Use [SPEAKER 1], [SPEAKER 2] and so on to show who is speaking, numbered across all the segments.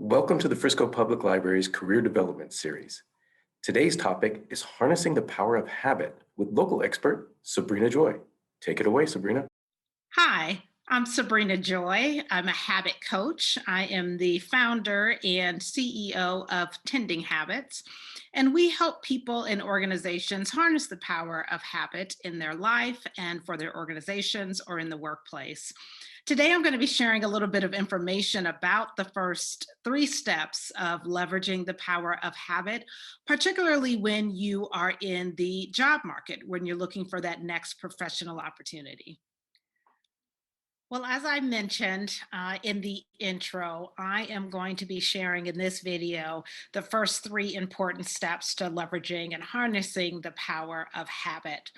[SPEAKER 1] Welcome to the Frisco Public Library's Career Development Series. Today's topic is harnessing the power of habit with local expert Sabrina Joy. Take it away, Sabrina.
[SPEAKER 2] Hi, I'm Sabrina Joy. I'm a habit coach. I am the founder and CEO of Tending Habits, and we help people and organizations harness the power of habit in their life and for their organizations or in the workplace. Today, I'm going to be sharing a little bit of information about the first three steps of leveraging the power of habit, particularly when you are in the job market, when you're looking for that next professional opportunity. Well, as I mentioned in the intro, I am going to be sharing in this video the first three important steps to leveraging and harnessing the power of habit.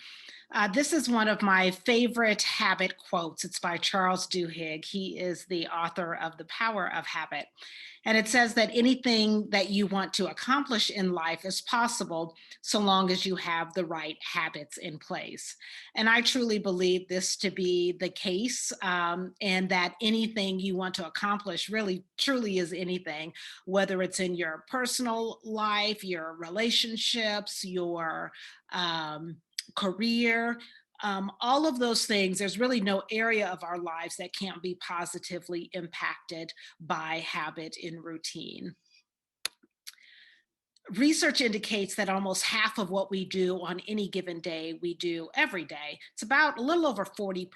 [SPEAKER 2] This is one of my favorite habit quotes. It's by Charles Duhigg. He is the author of The Power of Habit. And it says that anything that you want to accomplish in life is possible so long as you have the right habits in place. And I truly believe this to be the case, and that anything you want to accomplish really, truly is anything, whether it's in your personal life, your relationships, your career, all of those things. There's really no area of our lives that can't be positively impacted by habit and routine. Research indicates that almost half of what we do on any given day, we do every day. It's about a little over 40%.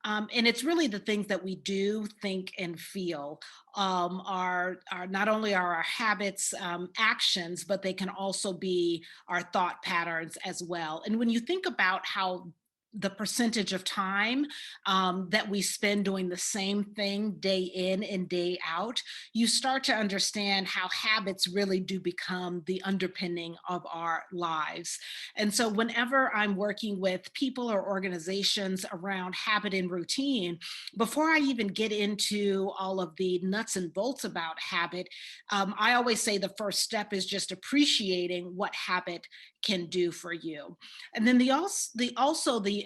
[SPEAKER 2] And it's really the things that we do, think, and feel are not only are our habits actions, but they can also be our thought patterns as well. And when you think about how the percentage of time that we spend doing the same thing day in and day out, you start to understand how habits really do become the underpinning of our lives. And so, whenever I'm working with people or organizations around habit and routine, before I even get into all of the nuts and bolts about habit, I always say the first step is just appreciating what habit can do for you. And then the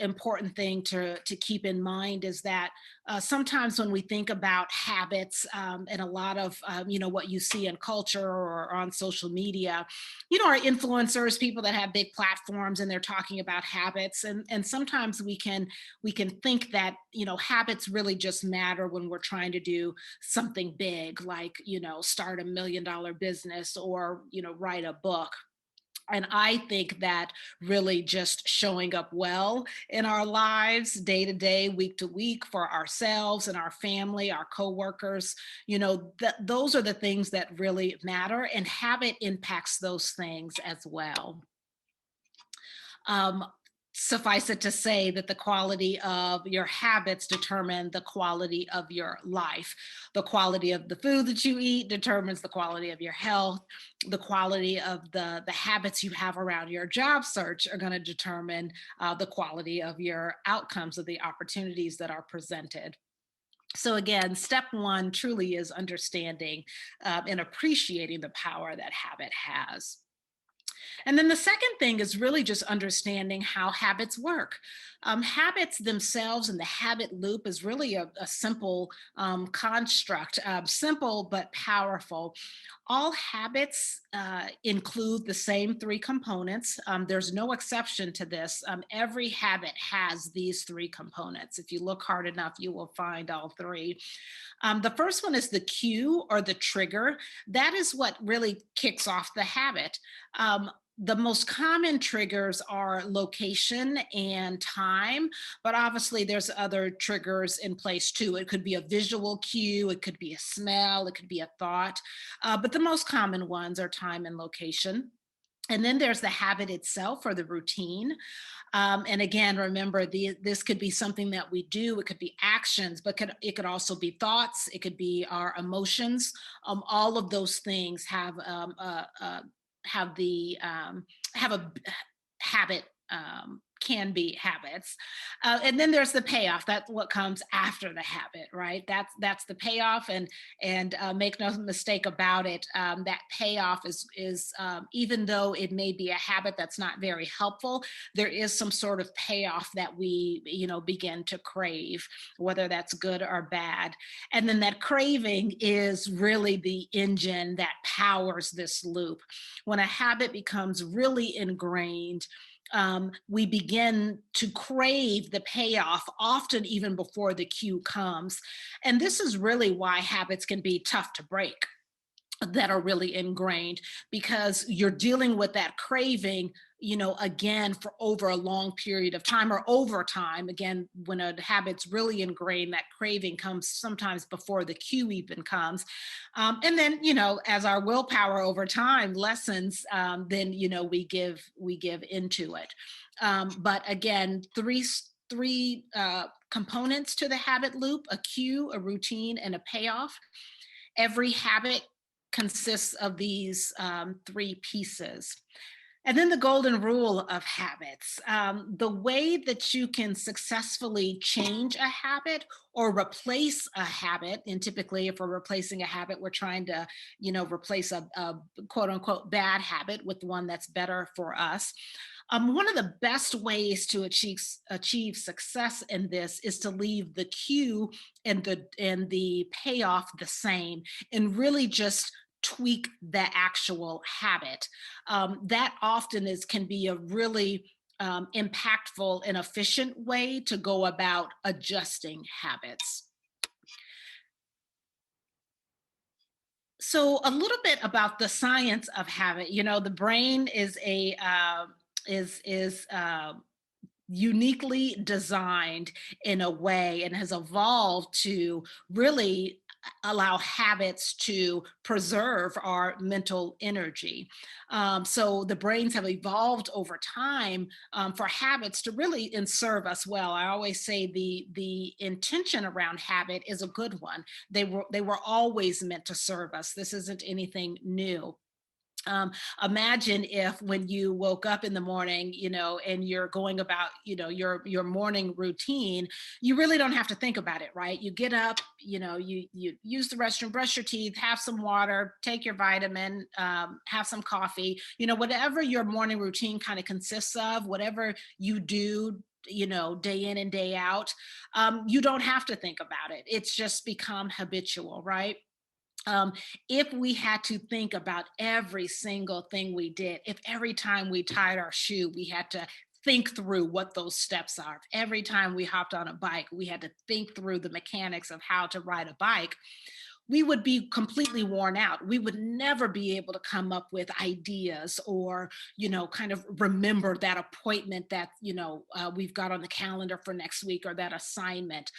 [SPEAKER 2] important thing to keep in mind is that sometimes when we think about habits, and a lot of what you see in culture or on social media, our influencers, people that have big platforms, and they're talking about habits, and sometimes we can think that habits really just matter when we're trying to do something big, like start $1 million business or write a book. And I think that really just showing up well in our lives day to day, week to week, for ourselves and our family, our coworkers, those are the things that really matter. And habit impacts those things as well. Um, Suffice it to say that the quality of your habits determine the quality of your life. The quality of the food that you eat determines the quality of your health. The quality of the habits you have around your job search are going to determine the quality of your outcomes, of the opportunities that are presented. So again, step one truly is understanding and appreciating the power that habit has. And then the second thing is really just understanding how habits work. Habits themselves and the habit loop is really a simple construct, simple but powerful. All habits include the same three components. There's no exception to this. Every habit has these three components. If you look hard enough, you will find all three. The first one is the cue or the trigger. That is what really kicks off the habit. The most common triggers are location and time, but obviously there's other triggers in place too. It could be a visual cue, it could be a smell, it could be a thought, but the most common ones are time and location. And then there's the habit itself or the routine. And again, remember, this could be something that we do. It could be actions, but it could also be thoughts. It could be our emotions. All of those things have the have a habit can be habits. And then there's the payoff. That's what comes after the habit, right? That's the payoff, and make no mistake about it. That payoff is even though it may be a habit that's not very helpful, there is some sort of payoff that we begin to crave, whether that's good or bad. And then that craving is really the engine that powers this loop. When a habit becomes really ingrained, we begin to crave the payoff, often even before the cue comes. And this is really why habits can be tough to break, that are really ingrained, because you're dealing with that craving, again, for over a long period of time, or over time. Again, when a habit's really ingrained, that craving comes sometimes before the cue even comes. And then, as our willpower over time lessens, then, we give into it. But again, three components to the habit loop: a cue, a routine, and a payoff. Every habit consists of these three pieces. And then the golden rule of habits. The way that you can successfully change a habit or replace a habit, and typically if we're replacing a habit, we're trying to, replace a quote unquote bad habit with one that's better for us. One of the best ways to achieve success in this is to leave the cue and the payoff the same, and really just tweak the actual habit. That often can be a really impactful and efficient way to go about adjusting habits. So a little bit about the science of habit. The brain is uniquely designed in a way, and has evolved to really allow habits to preserve our mental energy. So the brains have evolved over time, for habits to really serve us well. I always say the intention around habit is a good one. They were always meant to serve us. This isn't anything new. um, Imagine if, when you woke up in the morning, and you're going about, your morning routine, you really don't have to think about it, right? You get up, you use the restroom, brush your teeth, have some water, take your vitamin, have some coffee, whatever your morning routine kind of consists of, whatever you do, day in and day out. You don't have to think about it. It's just become habitual, right? um, if we had to think about every single thing we did, if every time we tied our shoe, we had to think through what those steps are, if every time we hopped on a bike, we had to think through the mechanics of how to ride a bike, we would be completely worn out. We would never be able to come up with ideas, or, kind of remember that appointment that, we've got on the calendar for next week, or that assignment.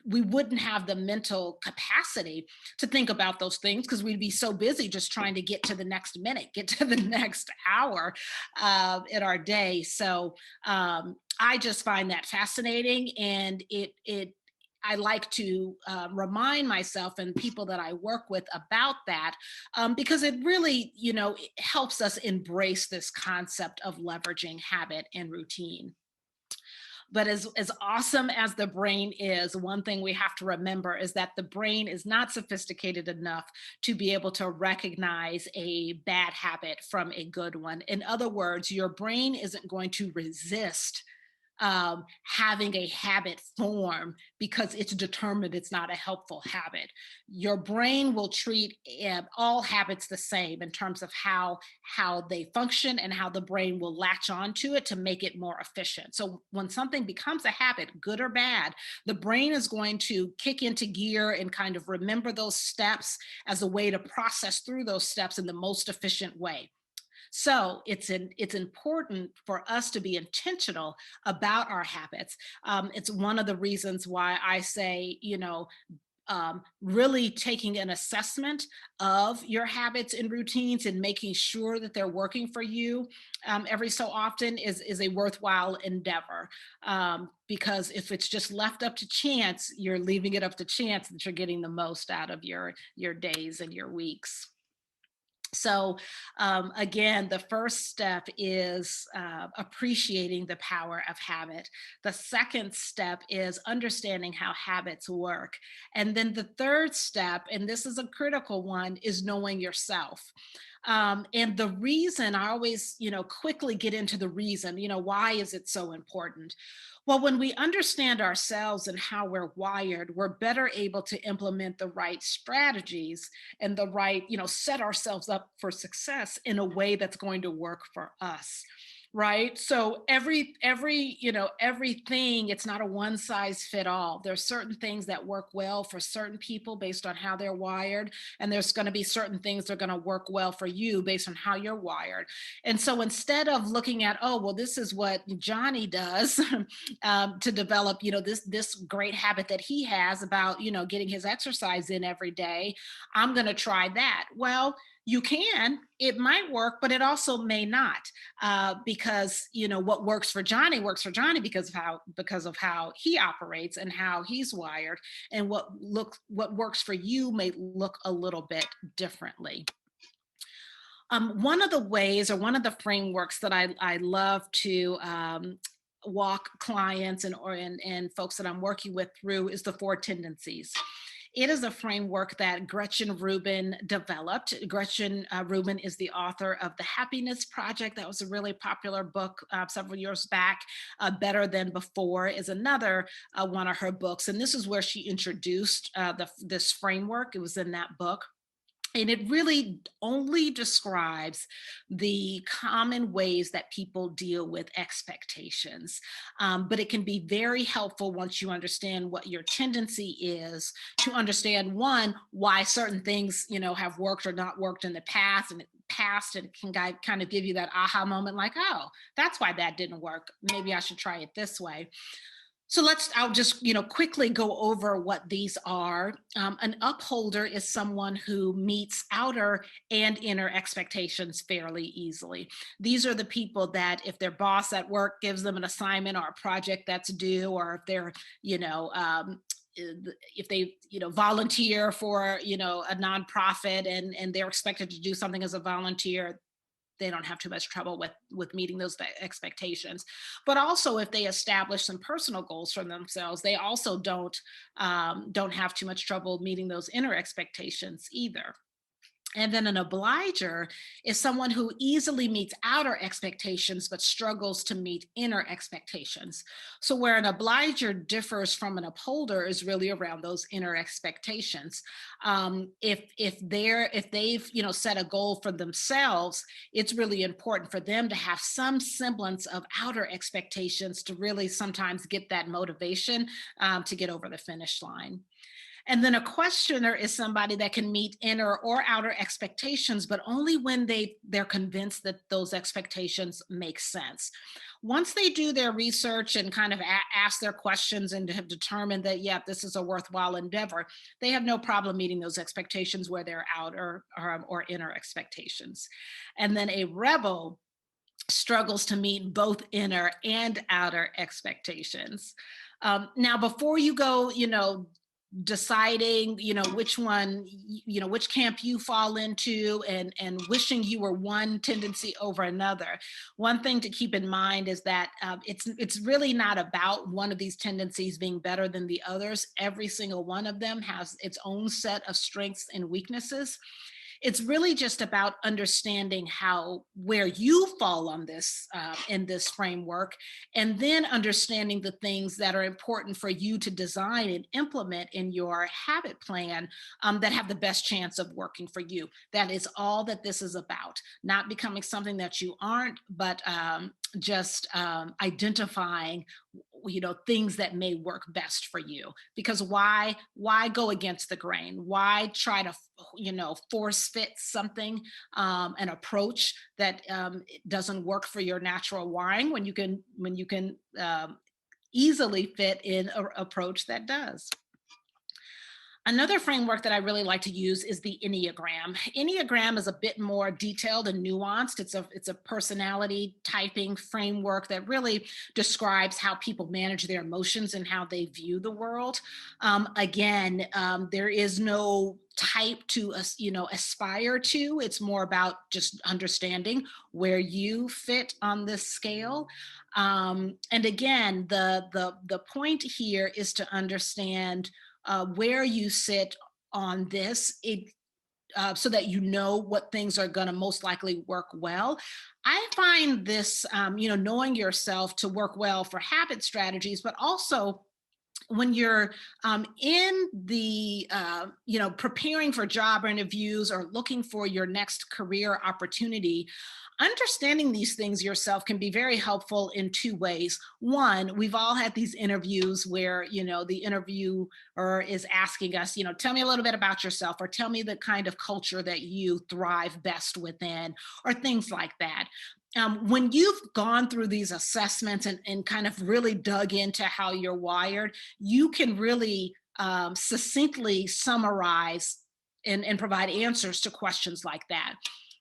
[SPEAKER 2] We wouldn't have the mental capacity to think about those things, because we'd be so busy just trying to get to the next minute, get to the next hour in our day. So I just find that fascinating, and I like to remind myself and people that I work with about that, because it really, it helps us embrace this concept of leveraging habit and routine. But as awesome as the brain is, one thing we have to remember is that the brain is not sophisticated enough to be able to recognize a bad habit from a good one. In other words, your brain isn't going to resist having a habit form, because it's determined it's not a helpful habit. Your brain will treat all habits the same in terms of how they function, and how the brain will latch onto it to make it more efficient. So when something becomes a habit, good or bad, the brain is going to kick into gear and kind of remember those steps as a way to process through those steps in the most efficient way. So it's important for us to be intentional about our habits. It's one of the reasons why I say, really taking an assessment of your habits and routines, and making sure that they're working for you every so often is a worthwhile endeavor. Because if it's just left up to chance, you're leaving it up to chance that you're getting the most out of your days and your weeks. So, again, the first step is appreciating the power of habit. The second step is understanding how habits work. And then the third step, and this is a critical one, is knowing yourself. And the reason I always, quickly get into the reason, why is it so important? Well, when we understand ourselves and how we're wired, we're better able to implement the right strategies and the right, set ourselves up for success in a way that's going to work for us. Right. So everything, it's not a one size fit all. There's certain things that work well for certain people based on how they're wired. And there's going to be certain things that are going to work well for you based on how you're wired. And so instead of looking at, oh, well, this is what Johnny does to develop, this great habit that he has about, getting his exercise in every day, I'm going to try that. Well, you can, it might work, but it also may not, because what works for Johnny because of how he operates and how he's wired, and what works for you may look a little bit differently. One of the ways, or one of the frameworks that I love to walk clients and folks that I'm working with through is the Four Tendencies. It is a framework that Gretchen Rubin developed. Gretchen Rubin is the author of The Happiness Project. That was a really popular book several years back. Better Than Before is another one of her books. And this is where she introduced this framework. It was in that book. And it really only describes the common ways that people deal with expectations. But it can be very helpful once you understand what your tendency is, to understand, one, why certain things, have worked or not worked in the past, and it can kind of give you that aha moment, like, oh, that's why that didn't work. Maybe I should try it this way. So I'll just, quickly go over what these are. An upholder is someone who meets outer and inner expectations fairly easily. These are the people that if their boss at work gives them an assignment or a project that's due, or if they're, you know, if they volunteer for a nonprofit, and they're expected to do something as a volunteer, they don't have too much trouble with meeting those expectations. But also, if they establish some personal goals for themselves, they also don't have too much trouble meeting those inner expectations either. And then an obliger is someone who easily meets outer expectations but struggles to meet inner expectations. So where an obliger differs from an upholder is really around those inner expectations. If they've set a goal for themselves, it's really important for them to have some semblance of outer expectations to really sometimes get that motivation to get over the finish line. And then a questioner is somebody that can meet inner or outer expectations, but only when they're convinced that those expectations make sense. Once they do their research and kind of ask their questions and have determined that, yeah, this is a worthwhile endeavor, they have no problem meeting those expectations, where they're outer or inner expectations. And then a rebel struggles to meet both inner and outer expectations. Now, before you go, deciding which one, which camp you fall into, and wishing you were one tendency over another, one thing to keep in mind is that it's really not about one of these tendencies being better than the others. Every single one of them has its own set of strengths and weaknesses. It's really just about understanding where you fall on this, in this framework, and then understanding the things that are important for you to design and implement in your habit plan, that have the best chance of working for you. That is all that this is about. Not becoming something that you aren't, but just identifying things that may work best for you. Because why go against the grain? Why try to force fit something, an approach that doesn't work for your natural wiring, when you can easily fit in an approach that does. Another framework that I really like to use is the Enneagram. Enneagram is a bit more detailed and nuanced. It's a personality typing framework that really describes how people manage their emotions and how they view the world. There is no type to aspire to. It's more about just understanding where you fit on this scale. And again, the point here is to understand where you sit on this, so that you know what things are going to most likely work well. I find this, knowing yourself to work well for habit strategies, but also when you're in the preparing for job interviews or looking for your next career opportunity. Understanding these things yourself can be very helpful in two ways. One, we've all had these interviews where the interviewer is asking us, tell me a little bit about yourself, or tell me the kind of culture that you thrive best within, or things like that. When you've gone through these assessments and kind of really dug into how you're wired, you can really succinctly summarize and provide answers to questions like that.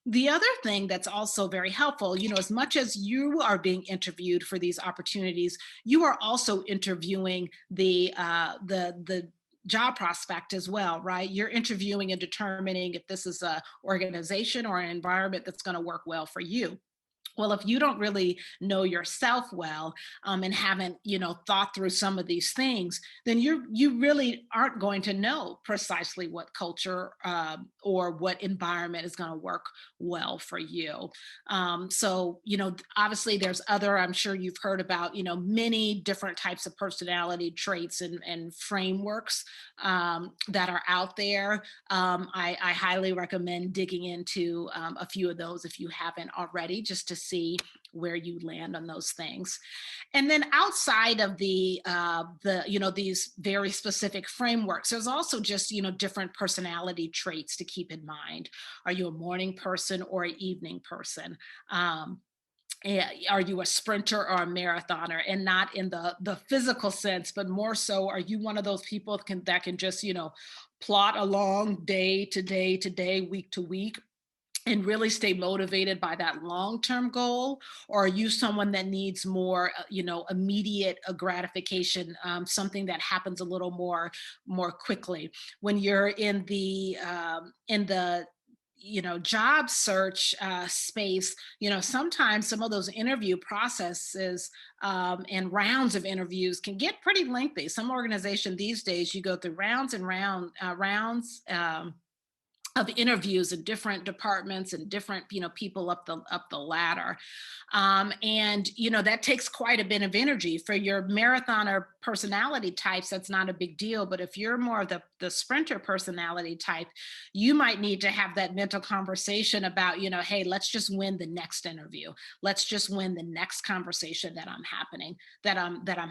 [SPEAKER 2] The other thing that's also very helpful, as much as you are being interviewed for these opportunities, you are also interviewing the job prospect as well, right? You're interviewing and determining if this is a organization or an environment that's going to work well for you. Well, if you don't really know yourself well, and haven't thought through some of these things, then you really aren't going to know precisely what culture or what environment is going to work well for you. Obviously there's other, I'm sure you've heard about, many different types of personality traits and frameworks that are out there. I highly recommend digging into a few of those if you haven't already, just to see where you land on those things. And then outside of these very specific frameworks, there's also just different personality traits to keep in mind. Are you a morning person or an evening person? Are you a sprinter or a marathoner? And not in the physical sense, but more so, are you one of those people that can just plot along day to day to day, week to week, and really stay motivated by that long-term goal? Or are you someone that needs more immediate gratification, something that happens a little more quickly? When you're in the job search space, sometimes some of those interview processes and rounds of interviews can get pretty lengthy. Some organization these days, you go through rounds and rounds of interviews in different departments and different people up the ladder. And that takes quite a bit of energy. For your marathoner personality types, that's not a big deal, but if you're more of the sprinter personality type, you might need to have that mental conversation about, hey, let's just win the next interview, let's just win the next conversation that I'm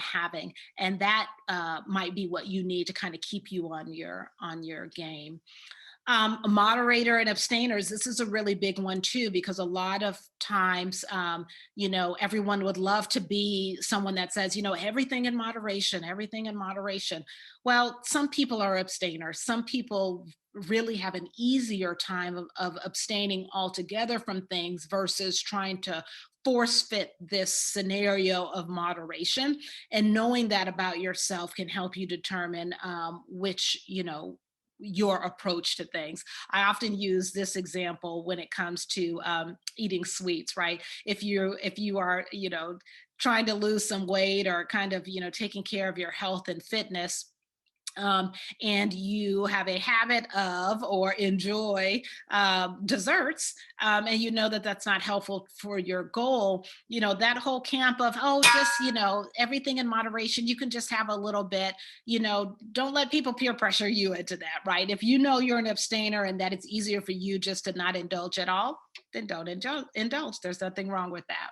[SPEAKER 2] having. And that might be what you need to kind of keep you on your game. Moderator and abstainers, this is a really big one too, because a lot of times, everyone would love to be someone that says, everything in moderation, everything in moderation. Well, some people are abstainers. Some people really have an easier time of abstaining altogether from things versus trying to force fit this scenario of moderation. And knowing that about yourself can help you determine which, your approach to things. I often use this example when it comes to eating sweets, right? If you are, trying to lose some weight, or kind of, taking care of your health and fitness, and you have a habit of or enjoy desserts, and you know that that's not helpful for your goal, that whole camp of, oh, just, everything in moderation, you can just have a little bit, don't let people peer pressure you into that, right? If you know you're an abstainer and that it's easier for you just to not indulge at all, then don't indulge. There's nothing wrong with that.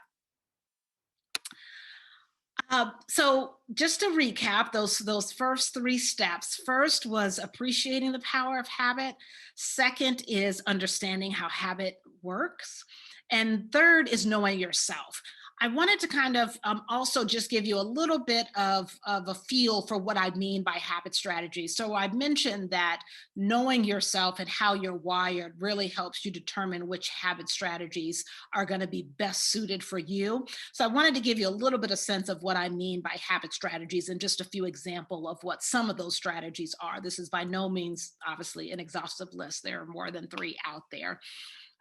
[SPEAKER 2] So just to recap those first three steps. First was appreciating the power of habit. Second is understanding how habit works. And third is knowing yourself. I wanted to kind of also just give you a little bit of a feel for what I mean by habit strategy. So I mentioned that knowing yourself and how you're wired really helps you determine which habit strategies are going to be best suited for you. So I wanted to give you a little bit of sense of what I mean by habit strategies and just a few example of what some of those strategies are. This is by no means obviously an exhaustive list. There are more than three out there.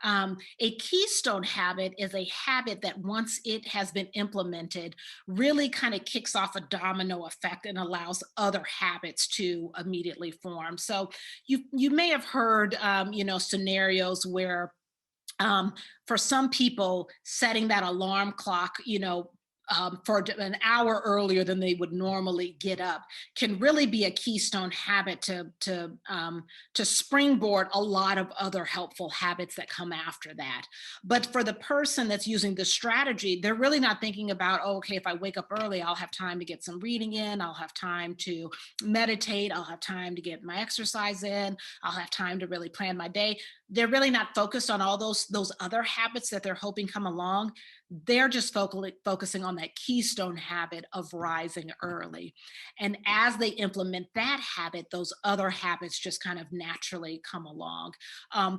[SPEAKER 2] A keystone habit is a habit that once it has been implemented, really kind of kicks off a domino effect and allows other habits to immediately form. So you may have heard scenarios where for some people setting that alarm clock for an hour earlier than they would normally get up can really be a keystone habit to springboard a lot of other helpful habits that come after that. But for the person that's using the strategy, they're really not thinking about, oh, okay, if I wake up early, I'll have time to get some reading in, I'll have time to meditate, I'll have time to get my exercise in, I'll have time to really plan my day. They're really not focused on all those other habits that they're hoping come along. They're just focusing on that keystone habit of rising early. And as they implement that habit, those other habits just kind of naturally come along.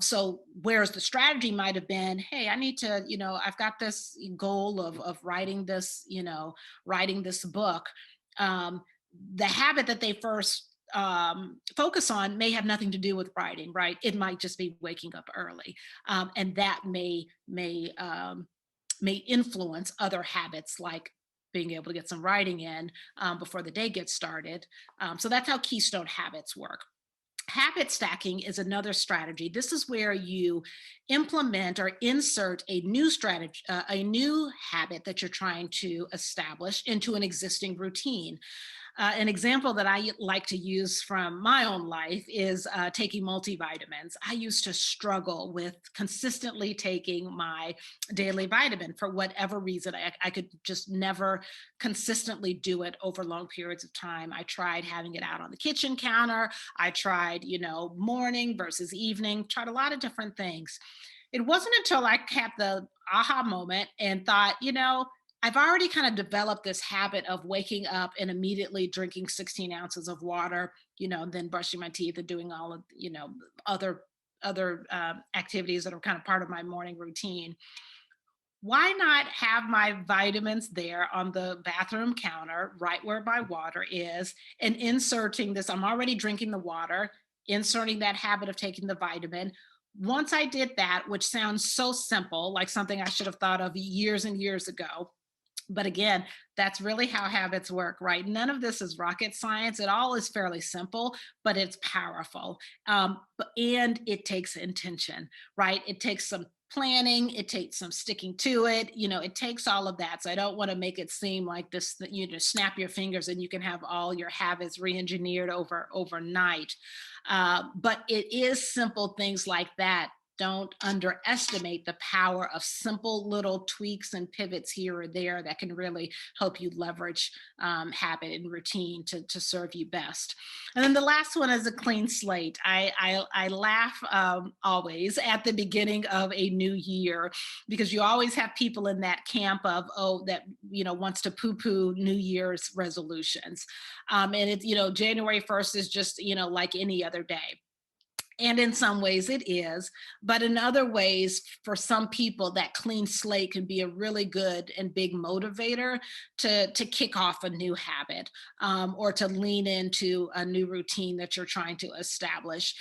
[SPEAKER 2] So whereas the strategy might have been, hey, I need to, I've got this goal of writing this, writing this book. Um, the habit that they first focus on may have nothing to do with writing, right? It might just be waking up early, and that may influence other habits like being able to get some writing in before the day gets started. So that's how keystone habits work. Habit stacking is another strategy. This is where you implement or insert a new strategy, a new habit that you're trying to establish into an existing routine. An example that I like to use from my own life is taking multivitamins. I used to struggle with consistently taking my daily vitamin for whatever reason. I could just never consistently do it over long periods of time. I tried having it out on the kitchen counter. I tried, morning versus evening, tried a lot of different things. It wasn't until I had the aha moment and thought, I've already kind of developed this habit of waking up and immediately drinking 16 ounces of water, then brushing my teeth and doing all of, other activities that are kind of part of my morning routine. Why not have my vitamins there on the bathroom counter, right where my water is, and inserting this? I'm already drinking the water, inserting that habit of taking the vitamin. Once I did that, which sounds so simple, like something I should have thought of years and years ago, but again, that's really how habits work, right? None of this is rocket science. It all is fairly simple, but it's powerful. And it takes intention, right? It takes some planning, it takes some sticking to it. It takes all of that. So I don't want to make it seem like this, that you just snap your fingers and you can have all your habits re-engineered overnight. But it is simple things like that. Don't underestimate the power of simple little tweaks and pivots here or there that can really help you leverage habit and routine to serve you best. And then the last one is a clean slate. I laugh always at the beginning of a new year because you always have people in that camp of, oh, that wants to poo-poo New Year's resolutions. And it's, January 1st is just, like any other day. And in some ways it is, but in other ways, for some people, that clean slate can be a really good and big motivator to kick off a new habit, or to lean into a new routine that you're trying to establish.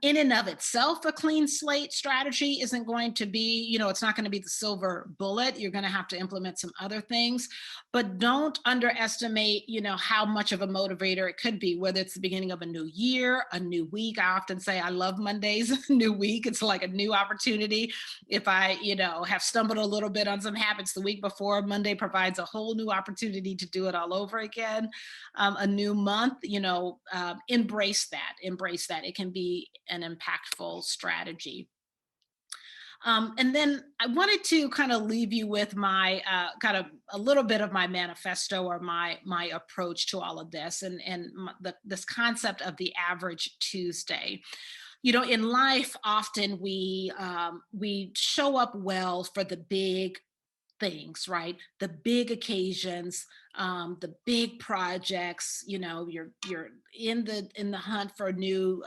[SPEAKER 2] In and of itself, a clean slate strategy isn't going to be, it's not going to be the silver bullet. You're going to have to implement some other things, but don't underestimate, how much of a motivator it could be, whether it's the beginning of a new year, a new week. I often say I love Mondays, new week. It's like a new opportunity. If I, have stumbled a little bit on some habits the week before, Monday provides a whole new opportunity to do it all over again. A new month, embrace that. Embrace that. It can be an impactful strategy. And then I wanted to kind of leave you with my kind of a little bit of my manifesto or my approach to all of this, and this concept of the average Tuesday. In life, often we show up well for the big things, right? The big occasions, the big projects. You're in the hunt for a new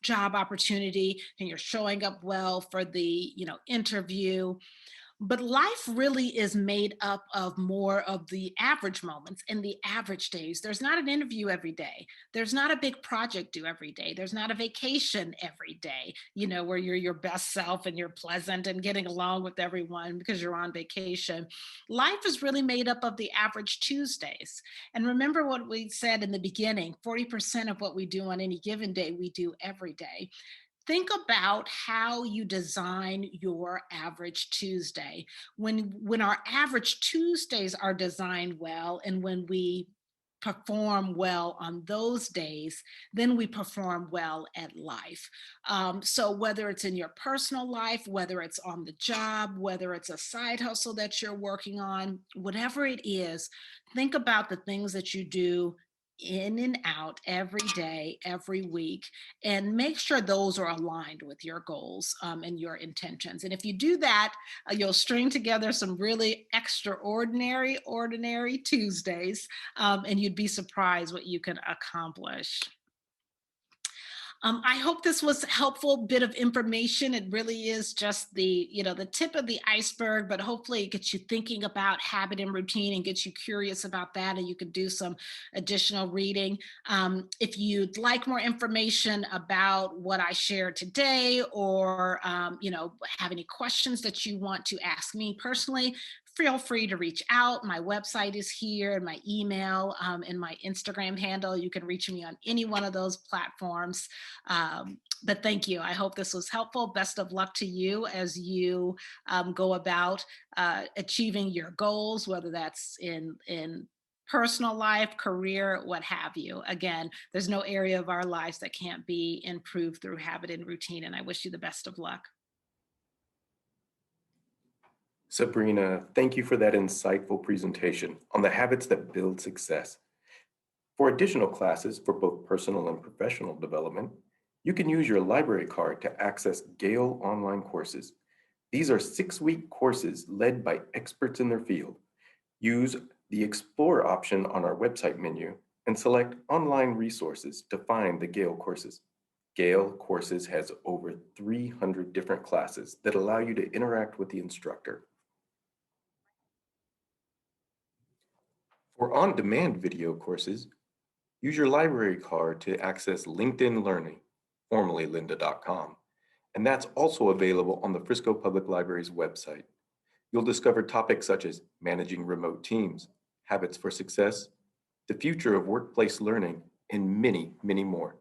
[SPEAKER 2] job opportunity, and you're showing up well for the interview. But life really is made up of more of the average moments and the average days. There's not an interview every day. There's not a big project due every day. There's not a vacation every day, where you're your best self and you're pleasant and getting along with everyone because you're on vacation. Life is really made up of the average Tuesdays. And remember what we said in the beginning: 40% of what we do on any given day, we do every day. Think about how you design your average Tuesday. When our average Tuesdays are designed well, and when we perform well on those days, then we perform well at life. So whether it's in your personal life, whether it's on the job, whether it's a side hustle that you're working on, whatever it is, think about the things that you do in and out every day, every week, and make sure those are aligned with your goals, and your intentions. And if you do that, you'll string together some really extraordinary, ordinary Tuesdays, and you'd be surprised what you can accomplish. I hope this was a helpful bit of information. It really is just the tip of the iceberg, but hopefully it gets you thinking about habit and routine and gets you curious about that, and you can do some additional reading. If you'd like more information about what I shared today, or have any questions that you want to ask me personally, feel free to reach out. My website is here, and my email, and my Instagram handle. You can reach me on any one of those platforms. But thank you. I hope this was helpful. Best of luck to you as you go about achieving your goals, whether that's in personal life, career, what have you. Again, there's no area of our lives that can't be improved through habit and routine. And I wish you the best of luck.
[SPEAKER 1] Sabrina, thank you for that insightful presentation on the habits that build success. For additional classes for both personal and professional development, you can use your library card to access Gale online courses. These are 6-week courses led by experts in their field. Use the Explore option on our website menu and select Online Resources to find the Gale courses. Gale Courses has over 300 different classes that allow you to interact with the instructor. For on-demand video courses, use your library card to access LinkedIn Learning, formerly lynda.com, and that's also available on the Frisco Public Library's website. You'll discover topics such as managing remote teams, habits for success, the future of workplace learning, and many, many more.